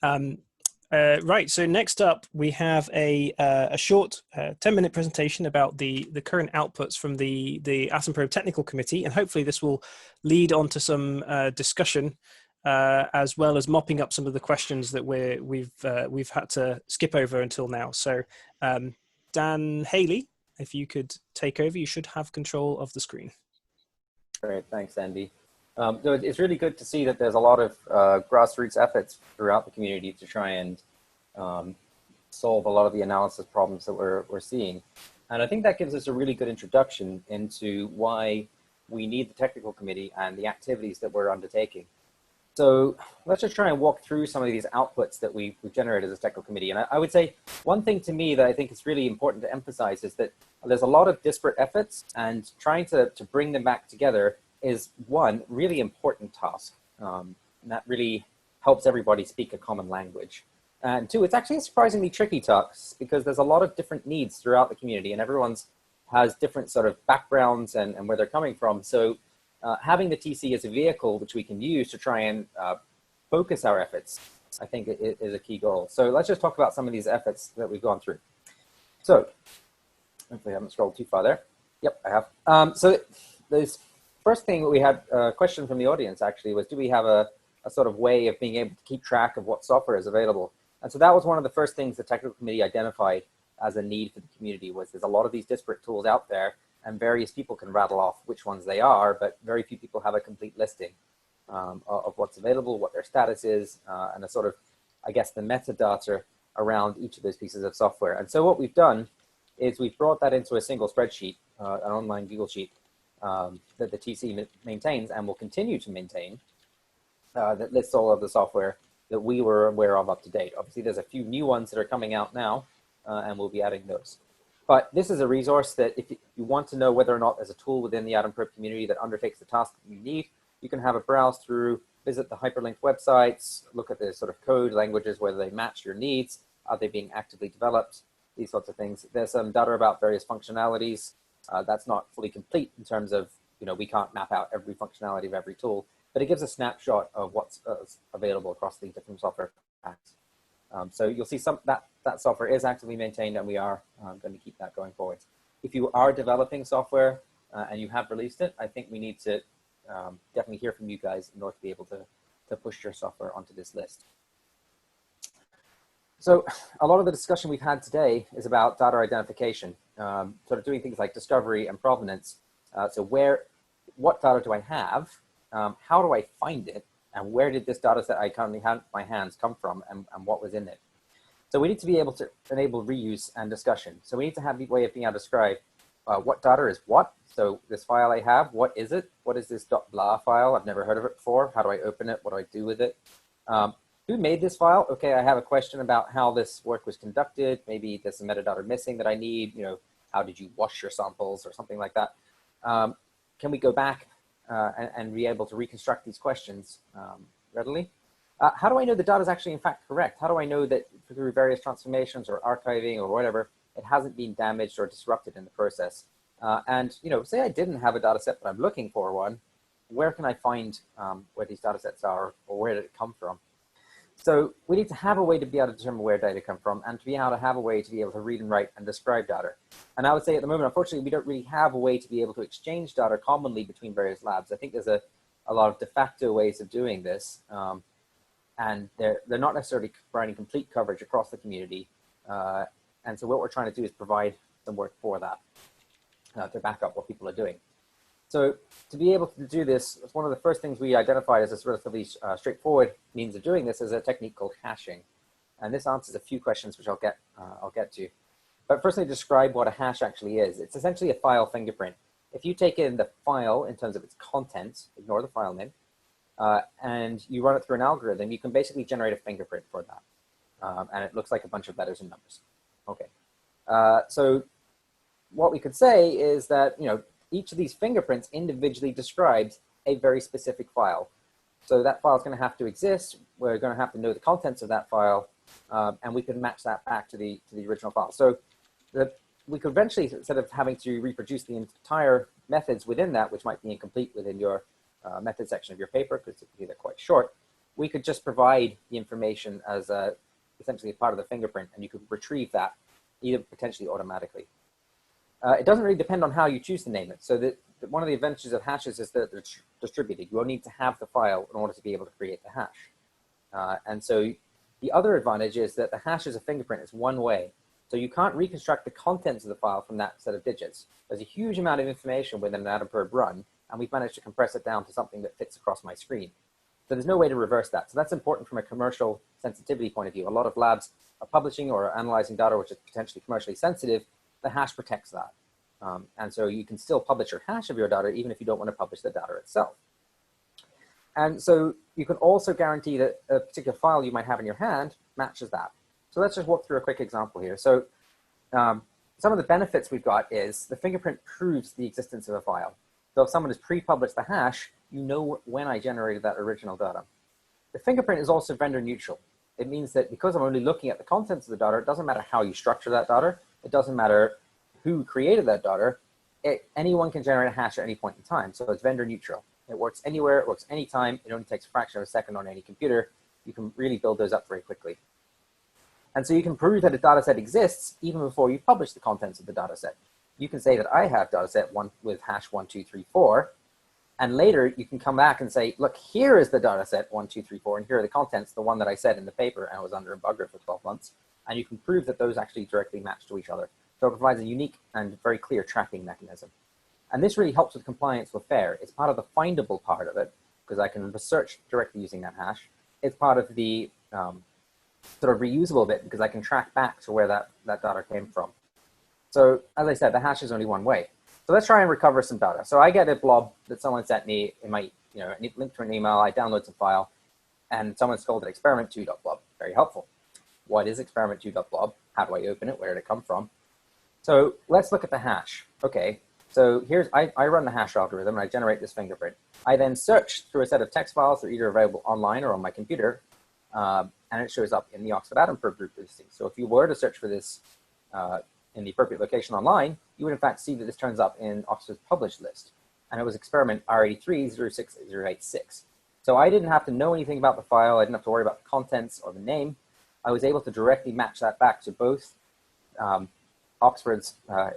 Right, so next up we have a short 10-minute presentation about the current outputs from the Atom Probe Technical Committee, and hopefully this will lead on to some discussion as well as mopping up some of the questions that we've had to skip over until now. So Dan Haley, if you could take over, you should have control of the screen. Great, thanks, Andy. It's really good to see that there's a lot of grassroots efforts throughout the community to try and solve a lot of the analysis problems that we're seeing. And I think that gives us a really good introduction into why we need the technical committee and the activities that we're undertaking. So let's just try and walk through some of these outputs that we've generated as a technical committee. And I would say one thing to me that I think is really important to emphasize is that there's a lot of disparate efforts, and trying to bring them back together is one really important task. And that really helps everybody speak a common language. And two, it's actually a surprisingly tricky task because there's a lot of different needs throughout the community, and everyone's has different sort of backgrounds and where they're coming from. So having the TC as a vehicle which we can use to try and focus our efforts, I think is a key goal. So let's just talk about some of these efforts that we've gone through. So hopefully I haven't scrolled too far there. Yep, I have. So this first thing we had a question from the audience actually was, do we have a sort of way of being able to keep track of what software is available? And so that was one of the first things the technical committee identified as a need for the community. Was there's a lot of these disparate tools out there, and various people can rattle off which ones they are, but very few people have a complete listing of what's available, what their status is, and a sort of, I guess, the metadata around each of those pieces of software. And so what we've done is we've brought that into a single spreadsheet, an online Google Sheet that the TC maintains and will continue to maintain, that lists all of the software that we were aware of up to date. Obviously, there's a few new ones that are coming out now, and we'll be adding those. But this is a resource that if you want to know whether or not there's a tool within the Atom Probe community that undertakes the task that you need, you can have a browse through, visit the hyperlinked websites, look at the sort of code languages, whether they match your needs, are they being actively developed, these sorts of things. There's some data about various functionalities. That's not fully complete in terms of, we can't map out every functionality of every tool, but it gives a snapshot of what's available across the different software packs. So you'll see that software is actively maintained, and we are going to keep that going forward. If you are developing software and you have released it, I think we need to definitely hear from you guys in order to be able to push your software onto this list. So a lot of the discussion we've had today is about data identification, sort of doing things like discovery and provenance. So what data do I have? How do I find it? And where did this data set I currently have in my hands come from, and what was in it? So we need to be able to enable reuse and discussion. So we need to have the way of being able to describe what data is what. So this file I have, what is it? What is this .blah file? I've never heard of it before. How do I open it? What do I do with it? Who made this file? Okay, I have a question about how this work was conducted. Maybe there's some metadata missing that I need. How did you wash your samples or something like that? Can we go back and be able to reconstruct these questions readily? How do I know the data is actually in fact correct? How do I know that through various transformations or archiving or whatever, it hasn't been damaged or disrupted in the process? And say I didn't have a data set, but I'm looking for one, where can I find where these data sets are, or where did it come from? So we need to have a way to be able to determine where data come from, and to be able to have a way to be able to read and write and describe data. And I would say at the moment, unfortunately, we don't really have a way to be able to exchange data commonly between various labs. I think there's a lot of de facto ways of doing this, and they're not necessarily providing complete coverage across the community. And so what we're trying to do is provide some work for that to back up what people are doing. So to be able to do this, one of the first things we identified as a relatively straightforward means of doing this is a technique called hashing. And this answers a few questions, which I'll get to. But first, let me describe what a hash actually is. It's essentially a file fingerprint. If you take in the file in terms of its contents, ignore the file name, and you run it through an algorithm, you can basically generate a fingerprint for that. And it looks like a bunch of letters and numbers. Okay. So what we could say is that, each of these fingerprints individually describes a very specific file. So that file is going to have to exist. We're going to have to know the contents of that file, and we can match that back to the original file. So we could eventually, instead of having to reproduce the entire methods within that, which might be incomplete within your method section of your paper, because typically they're quite short, we could just provide the information as essentially a part of the fingerprint, and you could retrieve that either potentially automatically. It doesn't really depend on how you choose to name it. So one of the advantages of hashes is that they're distributed. You only need to have the file in order to be able to create the hash. And so the other advantage is that the hash as a fingerprint is one way. So you can't reconstruct the contents of the file from that set of digits. There's a huge amount of information within an Atom Probe run, and we've managed to compress it down to something that fits across my screen. So there's no way to reverse that. So that's important from a commercial sensitivity point of view. A lot of labs are publishing or analyzing data which is potentially commercially sensitive. The hash protects that. And so you can still publish your hash of your data even if you don't want to publish the data itself. And so you can also guarantee that a particular file you might have in your hand matches that. So let's just walk through a quick example here. So some of the benefits we've got is the fingerprint proves the existence of a file. So if someone has pre-published the hash, you know when I generated that original data. The fingerprint is also vendor neutral. It means that because I'm only looking at the contents of the data, it doesn't matter how you structure that data. It doesn't matter who created that data. Anyone can generate a hash at any point in time. So it's vendor neutral. It works anywhere, it works anytime. It only takes a fraction of a second on any computer. You can really build those up very quickly. And so you can prove that a data set exists even before you publish the contents of the data set. You can say that I have data set 1 with hash 1234, and later you can come back and say, look, here is the data set 1234, and here are the contents, the one that I said in the paper, and I was under embargo for 12 months. And you can prove that those actually directly match to each other. So it provides a unique and very clear tracking mechanism. And this really helps with compliance with FAIR. It's part of the findable part of it, because I can research directly using that hash. It's part of the sort of reusable bit, because I can track back to where that data came from. So as I said, the hash is only one way. So let's try and recover some data. So I get a blob that someone sent me in my, link to an email, I download some file, and someone's called it experiment2.blob. Very helpful. What is experiment2.blob? How do I open it? Where did it come from? So let's look at the hash. Okay, so here's, I run the hash algorithm and I generate this fingerprint. I then search through a set of text files that are either available online or on my computer, and it shows up in the Oxford Atom Probe group listing. So if you were to search for this in the appropriate location online, you would in fact see that this turns up in Oxford's published list. And it was experiment R83-06086. So I didn't have to know anything about the file. I didn't have to worry about the contents or the name. I was able to directly match that back to both Oxford's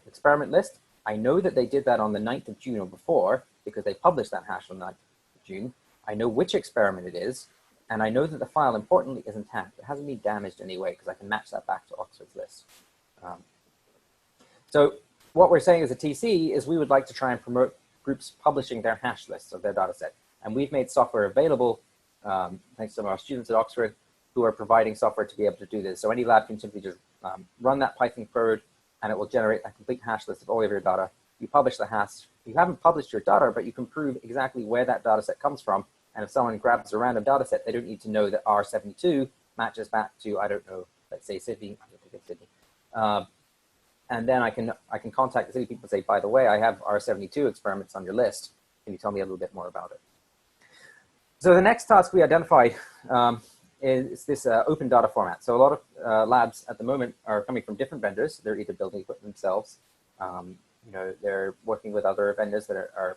experiment list. I know that they did that on the 9th of June or before, because they published that hash on the 9th of June. I know which experiment it is, and I know that the file, importantly, is intact. It hasn't been damaged in any way, because I can match that back to Oxford's list. So what we're saying as a TC is we would like to try and promote groups publishing their hash lists of their data set. And we've made software available, thanks to our students at Oxford, who are providing software to be able to do this. So any lab can simply just run that Python code, and it will generate a complete hash list of all of your data. You publish the hash. You haven't published your data, but you can prove exactly where that data set comes from. And if someone grabs a random data set, they don't need to know that R72 matches back to, I don't know, let's say Sydney. I don't think it's Sydney. And then I can contact the city people and say, by the way, I have R72 experiments on your list. Can you tell me a little bit more about it? So the next task we identified is this open data format. So a lot of labs at the moment are coming from different vendors. They're either building equipment themselves, they're working with other vendors that are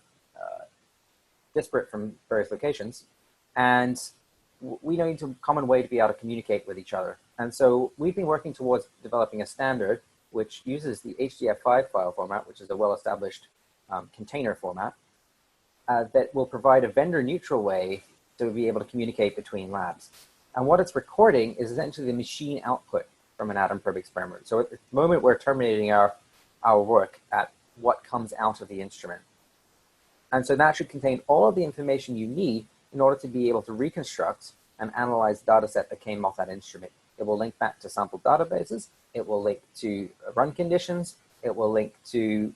disparate from various locations. And we need a common way to be able to communicate with each other. And so we've been working towards developing a standard which uses the HDF5 file format, which is a well-established container format, that will provide a vendor-neutral way to be able to communicate between labs. And what it's recording is essentially the machine output from an Atom Probe experiment. So at the moment, we're terminating our work at what comes out of the instrument. And so that should contain all of the information you need in order to be able to reconstruct and analyze the data set that came off that instrument. It will link back to sample databases. It will link to run conditions. It will link to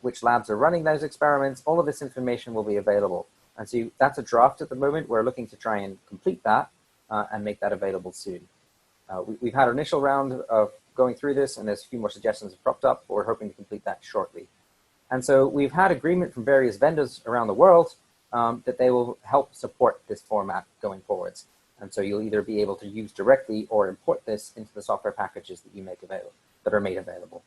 which labs are running those experiments. All of this information will be available. And so that's a draft at the moment. We're looking to try and complete that and make that available soon. We've had an initial round of going through this, and there's a few more suggestions have cropped up, but we're hoping to complete that shortly. And so we've had agreement from various vendors around the world that they will help support this format going forwards. And so you'll either be able to use directly or import this into the software packages that you make available, that are made available.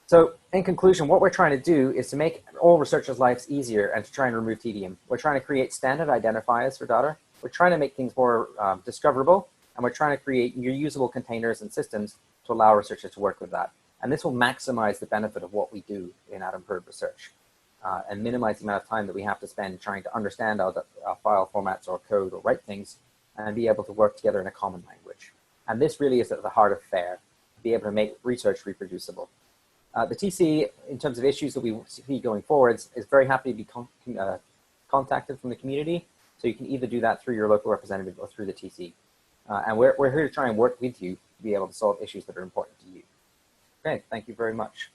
So in conclusion, what we're trying to do is to make all researchers' lives easier and to try and remove tedium. We're trying to create standard identifiers for data. We're trying to make things more discoverable, and we're trying to create reusable containers and systems to allow researchers to work with that. And this will maximize the benefit of what we do in Atom Perb research and minimize the amount of time that we have to spend trying to understand our file formats or code or write things and be able to work together in a common language. And this really is at the heart of FAIR, to be able to make research reproducible. The TC, in terms of issues that we see going forwards, is very happy to be contacted from the community. So you can either do that through your local representative or through the TC. And we're here to try and work with you to be able to solve issues that are important to you. Okay, thank you very much.